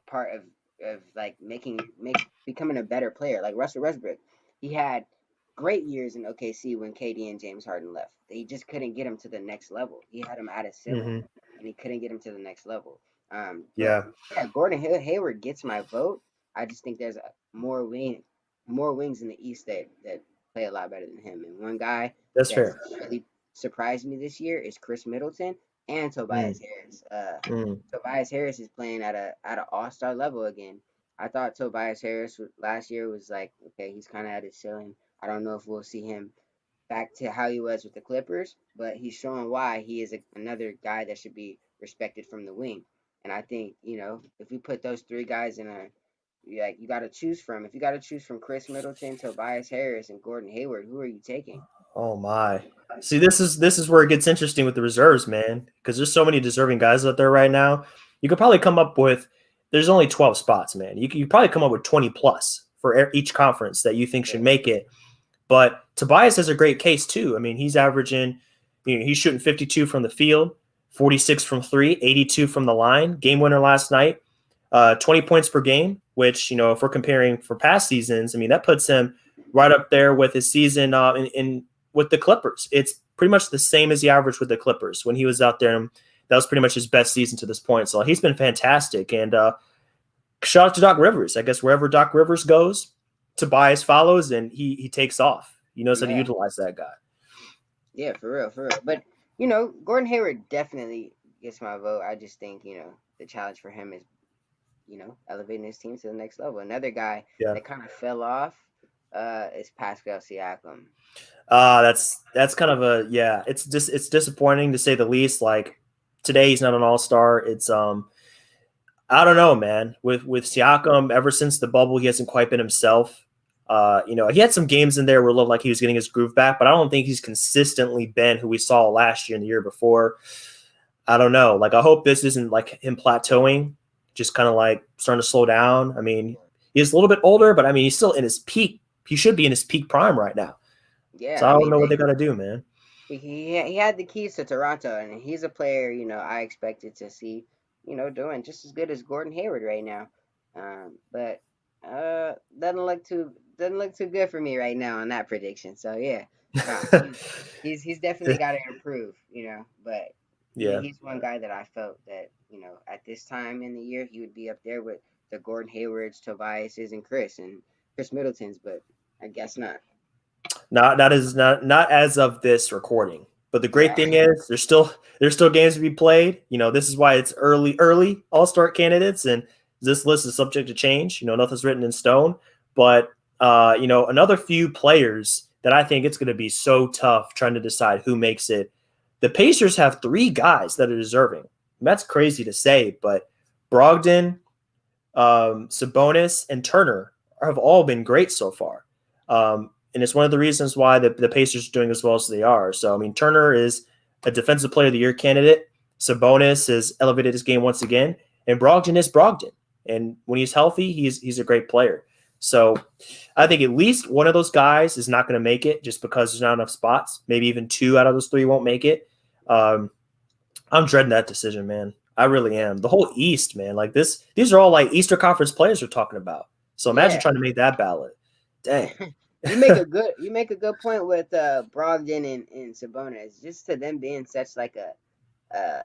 part of of like becoming a better player. Like Russell Westbrook, he had great years in OKC when KD and James Harden left. They just couldn't get him to the next level. He had him at his ceiling, Hmm. and he couldn't get him to the next level. But Yeah, yeah, Hayward gets my vote. I just think there's more wings in the East that play a lot better than him. And one guy that's that's fair. really surprised me this year is Chris Middleton and Mm, Tobias Harris. mm. Tobias Harris is playing at an all star level again. I thought Tobias Harris last year was like, okay, he's kind of at his ceiling. I don't know if we'll see him back to how he was with the Clippers, but he's showing why he is another guy that should be respected from the wing. And I think, if we put those three guys in a like you got to choose from. If you got to choose from Chris Middleton, Tobias Harris, and Gordon Hayward, who are you taking? Oh my. See, this is where it gets interesting with the reserves, man, because there's so many deserving guys out there right now. You could probably come up with there's only 12 spots, man. You probably come up with 20 plus for each conference that you think should Yeah, make it. But Tobias has a great case too. I mean, he's averaging, he's shooting 52 from the field, 46 from three, 82 from the line. Game winner last night, 20 points per game. Which if we're comparing for past seasons, I mean that puts him right up there with his season in with the Clippers. It's pretty much the same as the average with the Clippers when he was out there. And that was pretty much his best season to this point. So he's been fantastic. And shout out to Doc Rivers. I guess wherever Doc Rivers goes, Tobias follows and he takes off. He knows how to yeah, utilize that guy. yeah, for real, for real. But Gordon Hayward definitely gets my vote. I just think the challenge for him is elevating his team to the next level. Another guy Yeah. that kind of fell off is Pascal Siakam. That's kind of a yeah. It's disappointing to say the least. Like today, he's not an all star. It's I don't know, man. With Siakam, ever since the bubble, he hasn't quite been himself. He had some games in there where it looked like he was getting his groove back, but I don't think he's consistently been who we saw last year and the year before. I don't know. Like I hope this isn't like him plateauing, just kind of like starting to slow down. I mean, he's a little bit older, but I mean, he's still in his peak. He should be in his peak prime right now. So Yeah, I I don't mean know what they got to do, man. he had the keys to Toronto, and he's a player I expected to see doing just as good as Gordon Hayward right now. But doesn't look too good for me right now on that prediction. So yeah, nah, he's definitely got to improve, But Yeah. he's one guy that I felt that at this time in the year he would be up there with the Gordon Haywards, Tobias's, and Chris Middleton's, but I guess not. Not as of this recording. But the great Yeah, thing is there's still games to be played. This is why it's early all-star candidates, and this list is subject to change. Nothing's written in stone. But another few players that I think it's going to be so tough trying to decide who makes it. The Pacers have three guys that are deserving. And that's crazy to say, but Brogdon, Sabonis, and Turner have all been great so far. And it's one of the reasons why the Pacers are doing as well as they are. So, I mean, Turner is a Defensive Player of the Year candidate. Sabonis has elevated his game once again. And Brogdon is Brogdon. And when he's healthy, he's a great player. So I think at least one of those guys is not going to make it just because there's not enough spots. Maybe even two out of those three won't make it. I'm dreading that decision, man. I really am. The whole East, man. Like these are all like Eastern Conference players we're talking about. So imagine yeah. trying to make that ballot. Dang. You make a good point with Brogdon and Sabonis. Just to them being such like a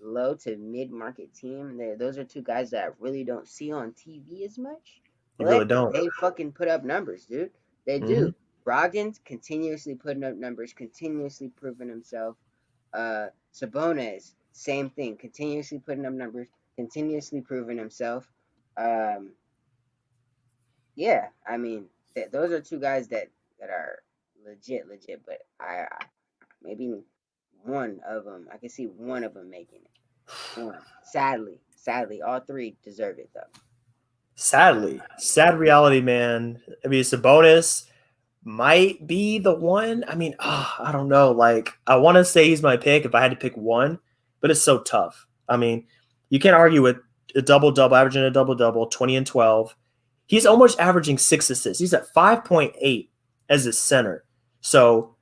low to mid market team, those are two guys that I really don't see on TV as much. You really But don't. they fucking put up numbers, dude. They Mm-hmm. do. Brogdon's continuously putting up numbers, continuously proving himself. Sabonis, same thing, continuously putting up numbers, continuously proving himself. Um, yeah, I mean, those are two guys that are legit. But I maybe one of them, I can see one of them making it. One, sadly, all three deserve it though. Sadly, sad reality, man. I mean, Sabonis might be the one. I mean, I don't know. Like, I want to say he's my pick if I had to pick one, but it's so tough. I mean, you can't argue with a double double, averaging a double double, 20 and 12. He's almost averaging 6 assists. He's at 5.8 as a center. So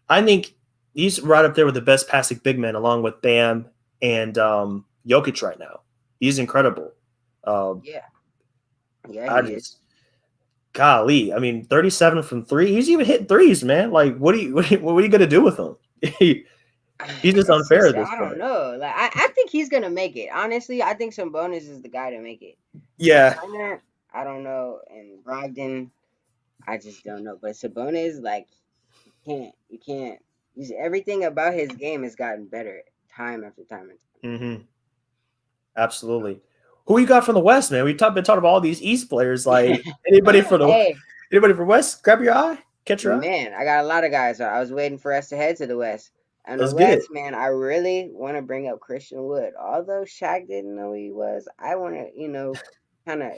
I think he's right up there with the best passing big men, along with Bam and Jokic right now. He's incredible. Um, Yeah, Yeah, I he is. just golly. I mean, 37 from three. He's even hitting threes, man. Like, what are you gonna do with him? He's just It's unfair just at this I don't point. know. Like I think he's gonna make it. Honestly, I think Sabonis is the guy to make it. Yeah. Turner, I don't know, and Brogdon, I just don't know. But Sabonis, like, you can't. Everything about his game has gotten better time after time and time. Hmm. Absolutely. Who you got from the West, man? Been talking about all these East players. Like Hey, anybody from West? Grab your eye, catch your eye. man, I got a lot of guys. I was waiting for us to head to the West. And the Let's get it. West, man, I really want to bring up Christian Wood. Although Shaq didn't know who he was, I want to, kind of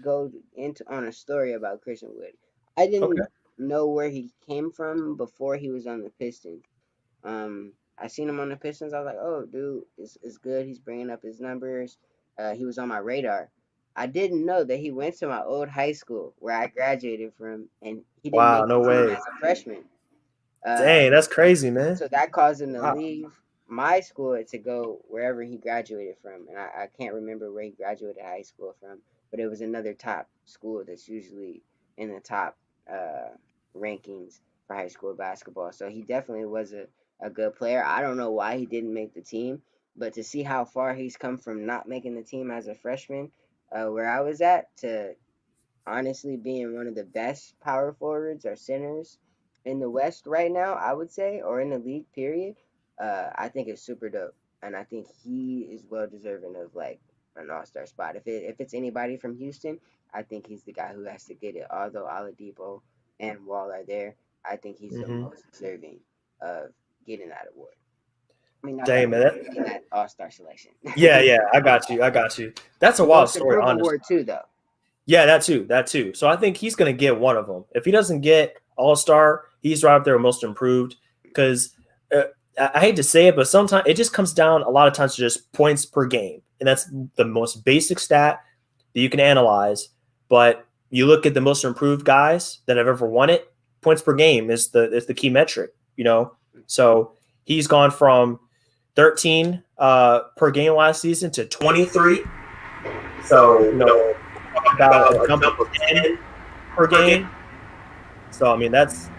go into on a story about Christian Wood. I Okay. didn't know where he came from before he was on the Pistons. I seen him on the Pistons. I was like, oh, dude, is good. He's bringing up his numbers. He was on my radar. I didn't know that he went to my old high school where I graduated from, and he didn't Wow. make the No team way. as a freshman. Uh, Dang, that's crazy, man. so that caused him to Wow. leave my school to go wherever he graduated from, and I can't remember where he graduated high school from, but it was another top school that's usually in the top uh, rankings for high school basketball. So he definitely was a good player. I don't know why he didn't make the team, but to see how far he's come from not making the team as a freshman, where I was at, to honestly being one of the best power forwards or centers in the West right now, I would say, or in the league, period. I think it's super dope, and I think he is well deserving of like an All Star spot. If it's anybody from Houston, I think he's the guy who has to get it. Although Oladipo and Wall are there, I think he's the Hmm. most deserving of getting that award. I mean, not that Dang, man. award, getting that All Star selection. Yeah, yeah. I got you. I got you. That's a wild Most story, improved honestly. award too, though. Yeah, that too. That too. So I think he's going to get one of them. If he doesn't get All Star, he's right up there with most improved. Because I hate to say it, but sometimes it just comes down a lot of times to just points per game, and that's the most basic stat that you can analyze. But you look at the most improved guys that have ever won it. Points per game is the key metric. So he's gone from 13 per game last season to 23. So about a jump of 10 per game. So I mean that's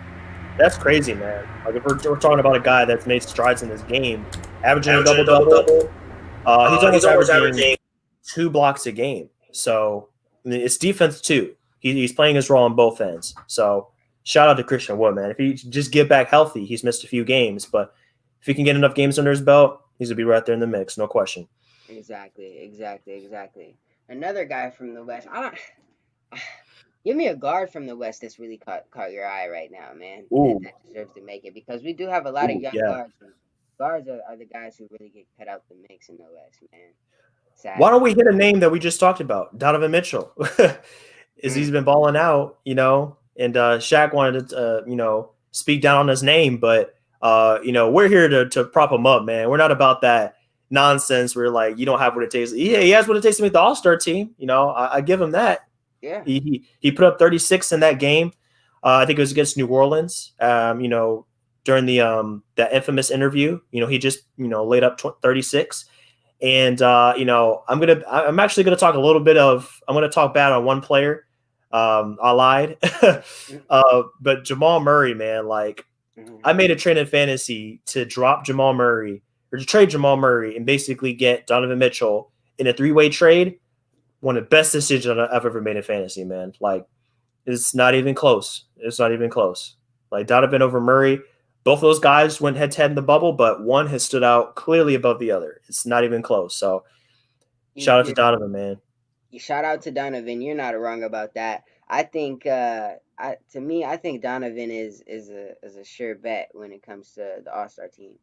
crazy, man. Like if we're talking about a guy that's made strides in this game, averaging a double double, he's almost averaging 2 blocks a game. So I mean, it's defense too. He's playing his role on both ends. So shout out to Christian Wood, man. If he just get back healthy, he's missed a few games, but if he can get enough games under his belt, he's gonna be right there in the mix, no question. Exactly, exactly, exactly. Another guy from the West. I don't. Give me a guard from the West that's really caught your eye right now, man. That, Ooh, that deserves to make it because we do have a lot of ooh, young yeah. guards. And guards are the guys who really get cut out the mix in the West, man. Why don't Sadly. we hit a name that we just talked about, Donovan Mitchell? Is he's Mm, been balling out, and Shaq wanted to, speak down on his name, but we're here to prop him up, man. We're not about that nonsense where like you don't have what it takes. Yeah, he has what it takes to make the All Star team. I give him that. yeah, He put up 36 in that game. I think it was against New Orleans. During that infamous interview, he just laid up 36. And I'm actually gonna talk a little bit of I'm gonna talk bad on one player. I lied. mm, But Jamal Murray, man, like mm, I made a trade in fantasy to drop Jamal Murray or to trade Jamal Murray and basically get Donovan Mitchell in a 3-way trade. One of the best decisions I've ever made in fantasy, man. Like it's not even close. It's not even close. Like Donovan over Murray, both of those guys went head to head in the bubble, but one has stood out clearly above the other. It's not even close. So shout out to you, Donovan, man. shout out to Donovan. You're not wrong about that. I think to me, I think Donovan is a sure bet when it comes to the All Star team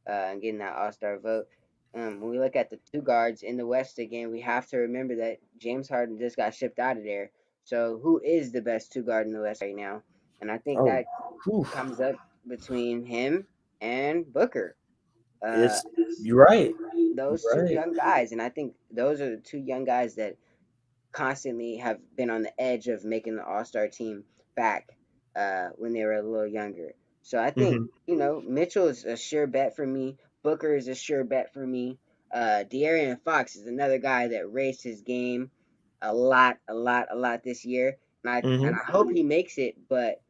and getting that All Star vote. When we look at the two guards in the West again, we have to remember that James Harden just got shipped out of there. So who is the best two guard in the West right now? And I think Oh, that whew. comes up between him and Booker. Uh, It's you're right. those You're two right. young guys, and I think those are the two young guys that constantly have been on the edge of making the All Star team back when they were a little younger. So I think Mm-hmm. Mitchell is a sure bet for me. Booker is a sure bet for me. De'Aaron Fox is another guy that raised his game. a lot this year, and Hmm. I hope he makes it. But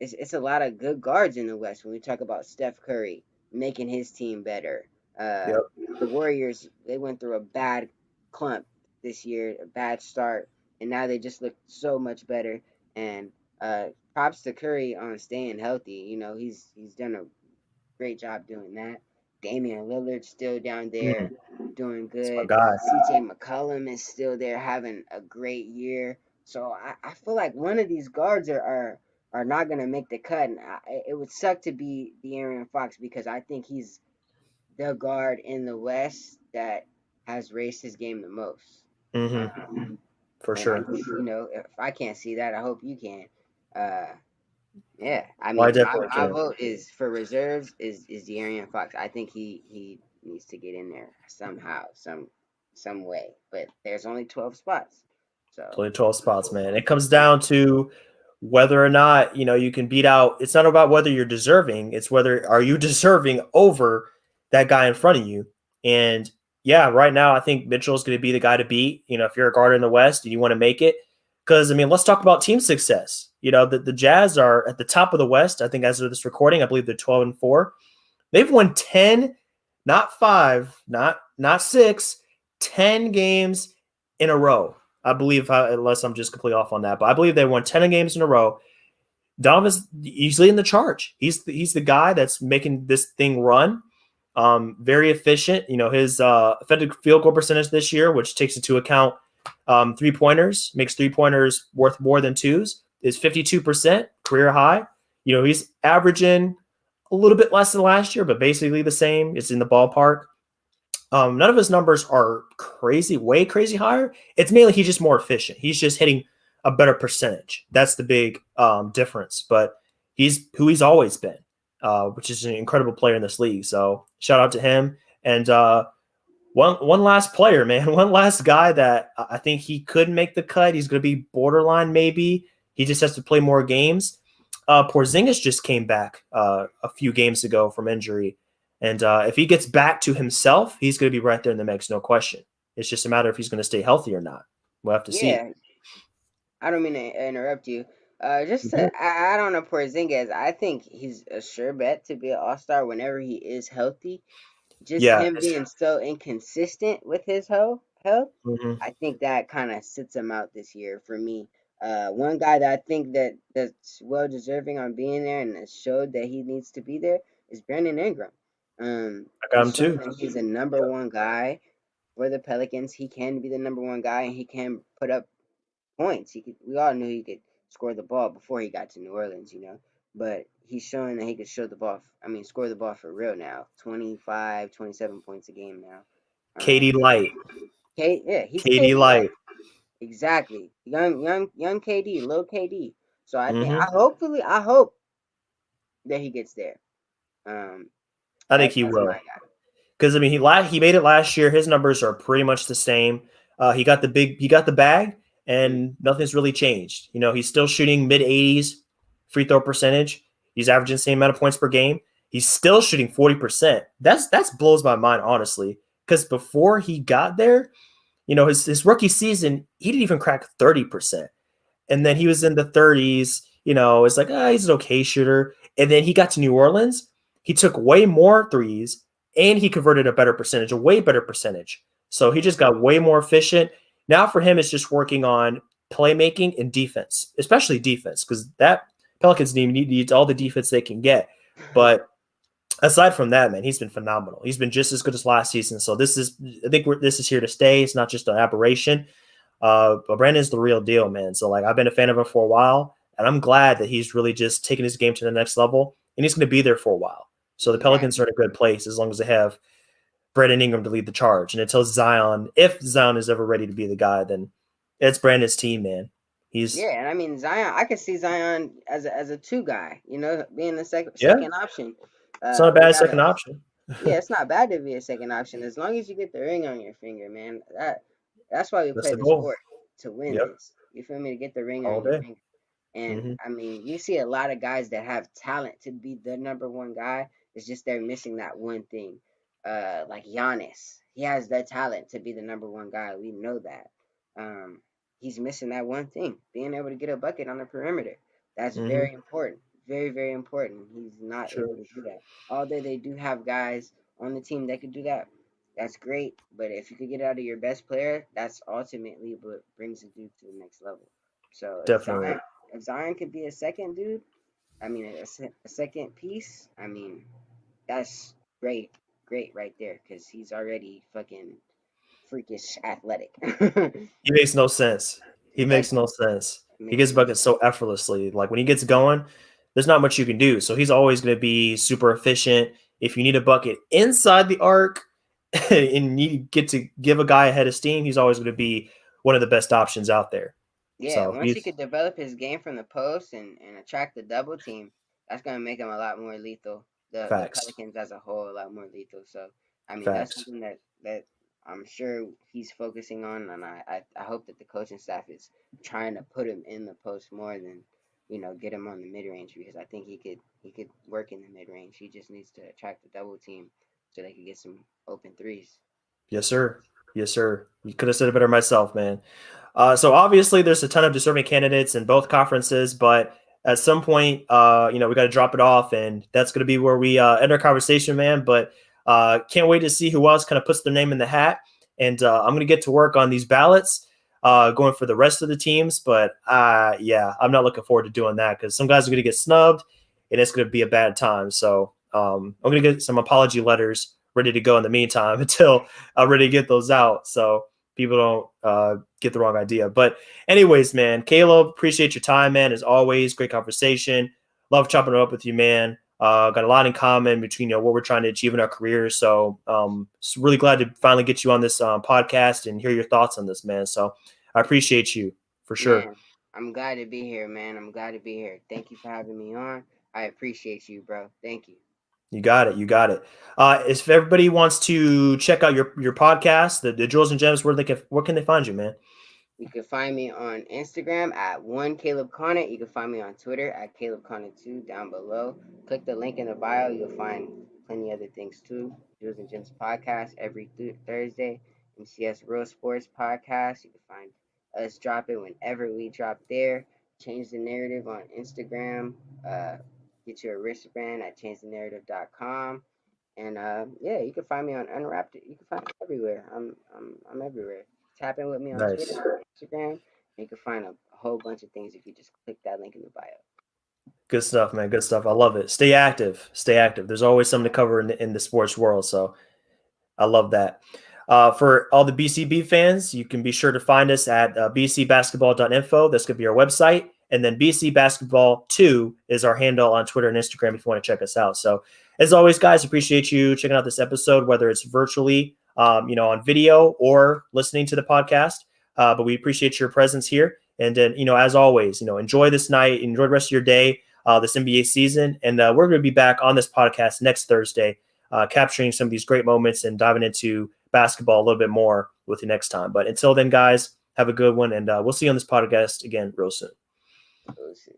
it's a lot of good guards in the West. When we talk about Steph Curry making his team better, Yep. the Warriors, they went through a bad clump this year, a bad start, and now they just look so much better. And props to Curry on staying healthy. You know, he's done a great job doing that. Damian Lillard's still down there Mm, doing that's my good. guy. CJ McCollum is still there having a great year. So I feel like one of these guards are not gonna make the cut, and it would suck to be De'Aaron Fox because I think he's the guard in the West that has raised his game the most. Hmm. Um, For and I sure. just, you know, if I can't see that, I hope you can. Uh, yeah, I Well, I mean, definitely my can. vote is for reserves is De'Aaron Fox. I think he needs to get in there somehow, some way. But there's only 12 spots, so Only 12 spots, man. It comes down to whether or not, you can beat out. It's not about whether you're deserving. It's whether are you deserving over that guy in front of you. And yeah, right now I think Mitchell's going to be the guy to beat. If you're a guard in the West and you want to make it, because I mean, let's talk about team success. The Jazz are at the top of the West. I think as of this recording, I believe they're 12-4. They've won 10, not five, not six, 10 games in a row. I believe, unless I'm just completely off on that, but I believe they won 10 games in a row. Donovan's he's leading the charge. He's the guy that's making this thing run. Very efficient. His effective field goal percentage this year, which takes into account 3-pointers, makes 3-pointers worth more than twos, is 52%, career high. He's averaging a little bit less than last year, but basically the same. It's in the ballpark. None of his numbers are crazy, way crazy higher. It's mainly he's just more efficient. He's just hitting a better percentage. That's the big difference. But he's who he's always been, which is an incredible player in this league. So shout out to him. And one last player, man, one last guy that I think he could make the cut. He's going to be borderline, maybe. He just has to play more games. Porzingis just came back a few games ago from injury, and if he gets back to himself, he's going to be right there in the mix, no question. It's just a matter if he's going to stay healthy or not. We'll have to see. yeah. I don't mean to interrupt you. Just Mhm. to add on to Porzingis, I think he's a sure bet to be an All Star whenever he is healthy. Just Yeah. him being so inconsistent with his health, Mhm. I think that kind of sits him out this year for me. One guy that I think that's well deserving on being there and has showed that he needs to be there is Brandon Ingram. I got He's him shown too. that he's a number one guy for the Pelicans. He can be the number one guy and he can put up points. He could. We all knew he could score the ball before he got to New Orleans, you know. But he's showing that he could show the ball. I mean, score the ball for real now. 25, 27 points a game now. Katie Light. Yeah, he's Katie KD like Light. exactly. Young KD, low KD. So I think Hmm. I hope that he gets there. Um, I think he that's my will. guy. Because I mean, he made it last year. His numbers are pretty much the same. He got the bag, Mm. and nothing's really changed. He's still shooting mid 80s free throw percentage. He's averaging the same amount of points per game. He's still shooting 40%. That's blows my mind, honestly. Because before he got there, his rookie season, he didn't even crack 30%. And then he was in the 30s. It's like, he's an okay shooter. And then he got to New Orleans. He took way more threes and he converted a better percentage, a way better percentage. So he just got way more efficient. Now for him, it's just working on playmaking and defense, especially defense, because that Pelicans needs all the defense they can get. But aside from that, man, he's been phenomenal. He's been just as good as last season. So I think this is here to stay. It's not just an aberration. But Brandon's the real deal, man. So like I've been a fan of him for a while, and I'm glad that he's really just taking his game to the next level, and he's going to be there for a while. So the Yeah, Pelicans are in a good place as long as they have Brandon Ingram to lead the charge. And until Zion, if Zion is ever ready to be the guy, then it's Brandon's team, man. He's yeah, and I mean Zion. I could see Zion as a two guy. You know, being the yeah, second option. it's not a bad Without second a option. Yeah, it's not bad to be a second option as long as you get the ring on your finger, man. That's why we That's play the the goal. sport to win Yep, this. You feel me? To get the ring all on your day. finger. And Mm-hmm. I mean, we see a lot of guys that have talent to be the number one guy. It's just they're missing that one thing. Like Giannis, he has the talent to be the number one guy. We know that. he's missing that one thing, being able to get a bucket on the perimeter. That's Hmm. very important. Very, very important. He's not Sure. able to do that. Although they do have guys on the team that could do that, that's great. But if you could get it out of your best player, that's ultimately what brings a dude to the next level. So Definitely. If Zion could be a second dude, I mean a second piece, I mean that's great, great right there because he's already fucking freakish athletic. He makes no sense. He That's makes no sense. He makes gets no buckets sense. so effortlessly. Like when he gets going, there's not much you can do. So he's always going to be super efficient. If you need a bucket inside the arc and you get to give a guy a head of steam, he's always going to be one of the best options out there. Yeah, So once he he's could develop his game from the post and attract the double team, that's gonna make him a lot more lethal. The facts. Pelicans as a whole a lot more lethal. So I mean that's Facts. something that I'm sure he's focusing on, and I hope that the coaching staff is trying to put him in the post more than get him on the mid range because I think he could work in the mid range. He just needs to attract the double team so they could get some open threes. Yes, sir. Yes, sir. You could have said it better myself, man. So obviously, there's a ton of deserving candidates in both conferences, but at some point, we got to drop it off, and that's going to be where we end our conversation, man. But can't wait to see who else kind of puts their name in the hat, and I'm going to get to work on these ballots, going for the rest of the teams. But yeah, I'm not looking forward to doing that because some guys are going to get snubbed, and it's going to be a bad time. So I'm going to get some apology letters ready to go in the meantime until I'm ready to get those out. So people don't get the wrong idea. But anyways, man, Caleb, appreciate your time, man. As always, great conversation. Love chopping it up with you, man. Got a lot in common between what we're trying to achieve in our careers. So really glad to finally get you on this podcast and hear your thoughts on this, man. So I appreciate you for sure. Man, I'm glad to be here, man. I'm glad to be here. Thank you for having me on. I appreciate you, bro. Thank you. You got it. You got it. If everybody wants to check out your podcast, the Jewels and Gems, where can they find you, man? You can find me on Instagram at one Caleb Conant. You can find me on Twitter at Caleb Conant2 down below. Click the link in the bio. You'll find plenty other things too. Jules and Jim's podcast every Thursday. MCS Real Sports podcast. You can find us dropping whenever we drop there. Change the narrative on Instagram. Uh, get your wristband at changethenarrative.com. And yeah, you can find me on Unwrapped. You can find me everywhere. I'm everywhere. Tap in with me on Twitter, Nice. Instagram. And you can find a whole bunch of things if you just click that link in the bio. Good stuff, man. Good stuff. I love it. Stay active. Stay active. There's always something to cover in the sports world. So I love that. For all the BCB fans, you can be sure to find us at bcbasketball.info. That's going to be our website. And then BC Basketball 2 is our handle on Twitter and Instagram if you want to check us out. So, as always, guys, appreciate you checking out this episode, whether it's virtually, on video or listening to the podcast. But we appreciate your presence here. And then, as always, enjoy this night, enjoy the rest of your day, this NBA season. And we're going to be back on this podcast next Thursday, capturing some of these great moments and diving into basketball a little bit more with you next time. But until then, guys, have a good one. And we'll see you on this podcast again real soon. Doses.